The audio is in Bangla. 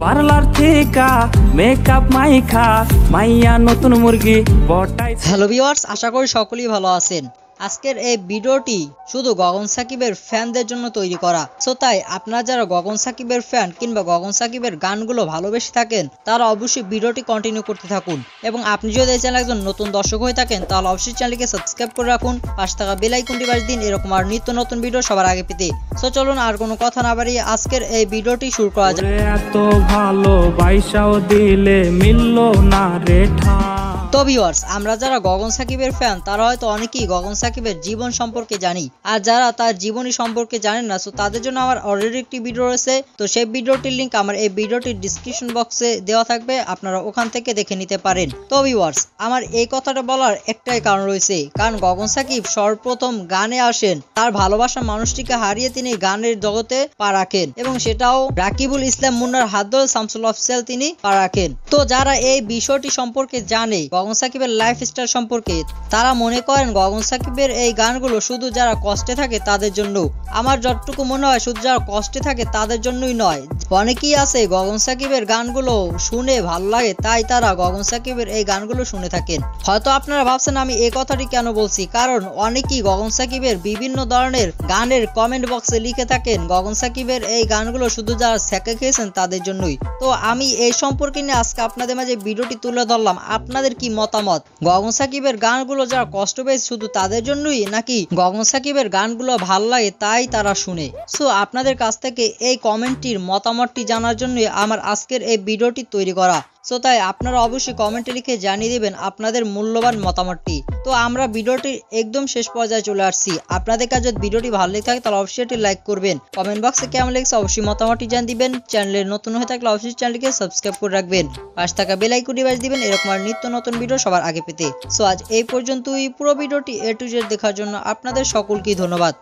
পার্লার থেকে মেকআপ মাইখা মাইয়া নতুন মুরগি বটাই। হ্যালো ভিউয়ার্স, আশা করি সকলেই ভালো আছেন। আজকের এই ভিডিওটি শুধু গগন সাকিবের ফ্যানদের জন্য তৈরি করা। সো তাই আপনারা যারা গগন সাকিবের ফ্যান কিংবা গগন সাকিবের গানগুলো ভালোবেসে থাকেন তারা অবশ্যই ভিডিওটি কন্টিনিউ করতে থাকুন। এবং আপনি যদি এই চ্যানেলে একজন নতুন দর্শক হয়ে থাকেন তাহলে অবশ্যই চ্যানেলকে সাবস্ক্রাইব করে রাখুন, পাশে থাকা বেল আইকনটি বাজিয়ে দিন এরকম আর নিত্য নতুন ভিডিও সবার আগে পেতে। সো চলুন আর কোনো কথা না বাড়িয়ে আজকের এই ভিডিওটি শুরু করা যাক। এত ভালো বাইসাও দিলে মিললো না রে ঠা। তো ভিউয়ার্স, আমরা যারা গগন সাকিবের ফ্যান তারা হয়তো অনেকেই গগন সাকিবের জীবন সম্পর্কে জানি, আর যারা তার জীবনী সম্পর্কে জানেন না সো তাদের জন্য আমার অলরেডি একটি ভিডিও রয়েছে। তো সেই ভিডিওটির লিংক আমার এই ভিডিওটির ডিসক্রিপশন বক্সে দেওয়া থাকবে, আপনারা ওখান থেকে দেখে নিতে পারেন। তো ভিউয়ার্স, আমার এই কথাটা বলার একটাই কারণ রয়েছে, কারণ গগন সাকিব সর্বপ্রথম গানে আসেন, তার ভালোবাসার মানুষটিকে হারিয়ে তিনি গানের জগতে পা রাখেন এবং সেটাও রাকিবুল ইসলাম মুন্নার হাত ধরে শামসুল অফিসিয়াল তিনি পা রাখেন। তো যারা এই বিষয়টি সম্পর্কে জানে গগন সাকিবের লাইফস্টাইল সম্পর্কে, তারা মনে করেন গগন সাকিবের এই গানগুলো শুধু যারা কষ্টে থাকে তাদের জন্য। আমার যতটুকু মনে হয় শুধু যারা কষ্টে থাকে তাদের জন্যই নয়, অনেকেই আছে গগন সাকিবের গানগুলো শুনে ভালো লাগে তাই তারা গগন সাকিবের এই গানগুলো শুনে থাকেন। হয়তো আপনারা ভাবছেন আমি এই কথাটি কেন বলছি, কারণ অনেকেই গগন সাকিবের বিভিন্ন ধরনের গানের কমেন্ট বক্সে লিখে থাকেন গগন সাকিবের এই গানগুলো শুধু যারা সেকে খেয়েছেন তাদের জন্যই। তো আমি এই সম্পর্কে নিয়ে আজকে আপনাদের মাঝে ভিডিওটি তুলে ধরলাম। আপনাদের কি মতামত? গগন সাকিবের গানগুলো যারা কষ্ট পেয়েছে শুধু তাদের জন্যই, নাকি গগন সাকিবের গানগুলো ভাল লাগে তাই তারা শুনে? সো আপনাদের কাছ থেকে এই কমেন্টটির মতামতটি জানার জন্যই আমার আজকের এই ভিডিওটি তৈরি করা। সো তাই আপনারা অবশ্যই কমেন্টে লিখে জানিয়ে দিবেন আপনাদের মূল্যবান মতামতটি। তো আমরা ভিডিওটির একদম শেষ পর্যায়ে চলে আসছি। আপনাদের কাছে যদি ভিডিওটি ভালো লেগে থাকে তাহলে অবশ্যই এটি লাইক করবেন, কমেন্ট বক্সে কেমন লেগেছে অবশ্যই মতামতটি জানিয়ে দিবেন। চ্যানেলে নতুন হয়ে থাকলে অবশ্যই চ্যানেলটিকে সাবস্ক্রাইব করে রাখবেন, পাশে থাকা বেল আইকনটি বাজিয়ে দিবেন এরকম আর নিত্য নতুন ভিডিও সবার আগে পেতে। সো আজ এই পর্যন্তই। পুরো ভিডিওটি A to Z দেখার জন্য আপনাদের সকলকে ধন্যবাদ।